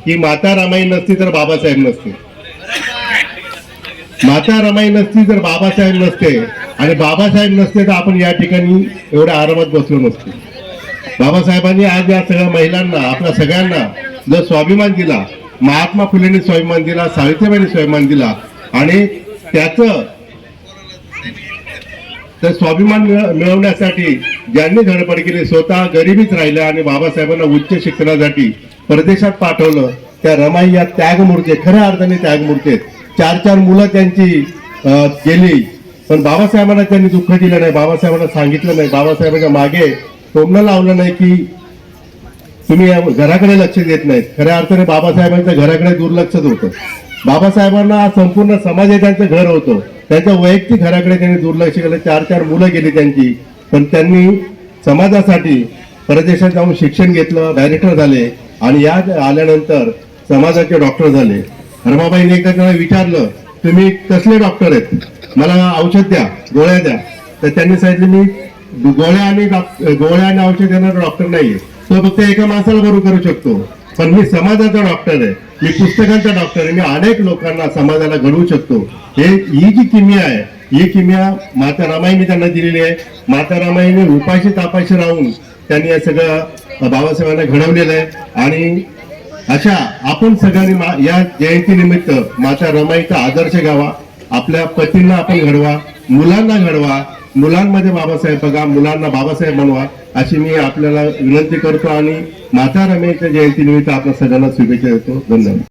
की माता रमाई नसती तर बाबासाहेब नसते, माता रमाई नसती तर बाबासाहेब नसते, आणि बाबासाहेब नसते तर आपण या ठिकाणी एवढ्या आरामात बसलो नसतो. बाबासाहेबांनी आज या सगळ्या महिलांना, आपल्या सगळ्यांना जो स्वाभिमान दिला, महात्मा फुलेंनी स्वाभिमान दिला, सावित्रीबाईंनी स्वाभिमान दिला, आणि त्याचं तर स्वाभिमान मिळवण्यासाठी ज्यांनी धडपड केली, स्वतः गरिबीच राहिल्या आणि बाबासाहेबांना उच्च शिक्षणासाठी परदेशात पाठवलं, त्या रमाई या त्यागमूर्ती, खऱ्या अर्थाने त्यागमूर्ती आहेत. 4 मुलं त्यांची गेली, पण बाबासाहेबांना त्यांनी दुःख दिलं नाही, बाबासाहेबांना सांगितलं नाही, बाबासाहेबांच्या मागे टोमणं लावलं नाही की तुम्ही घराकडे लक्ष देत नाहीत. खऱ्या अर्थाने बाबासाहेबांच्या घराकडे दुर्लक्षच होतं. बाबासाहेबांना संपूर्ण समाज त्यांचं घर होतं, त्यांच्या वैयक्तिक घराकडे त्यांनी दुर्लक्ष केलं. 4 मुलं गेली त्यांची, पण त्यांनी समाजासाठी परदेशात जाऊन शिक्षण घेतलं, डायरेक्टर झाले, आणि या आल्यानंतर समाजाचे डॉक्टर झाले. रमाबाईंनी एकदा त्यांना विचारलं, तुम्ही कसले डॉक्टर आहेत, मला औषध द्या, गोळ्या द्या. तर त्यांनी सांगितलं, मी गोळ्या आणि औषध देणारा डॉक्टर नाहीये, तो फक्त एका माणसाला बरोबर करू शकतो, पण मी समाजाचा डॉक्टर आहे, मी पुस्तकांचा डॉक्टर आहे, मी अनेक लोकांना समाजाला घडवू शकतो. ही जी किमया आहे, ही किमया माता रमाईने त्यांना दिलेली आहे. माता रमाईने उपाशी तापाशी राहून त्यांनी हे सगळं बाबासाहेबांना घडवलेलं आहे. आणि अशा आपण सगळ्यांनी या जयंतीनिमित्त माता रमाईचा आदर्श घ्यावा, आपल्या पतींना आपण घडवा, मुलांना घडवा, मुलांमध्ये बाबासाहेब बघा, मुलांना बाबासाहेब बनवा, अशी मी आपल्याला विनंती करतो. आणि माता रमाईच्या जयंतीनिमित्त आपल्या सगळ्यांना शुभेच्छा देतो. धन्यवाद.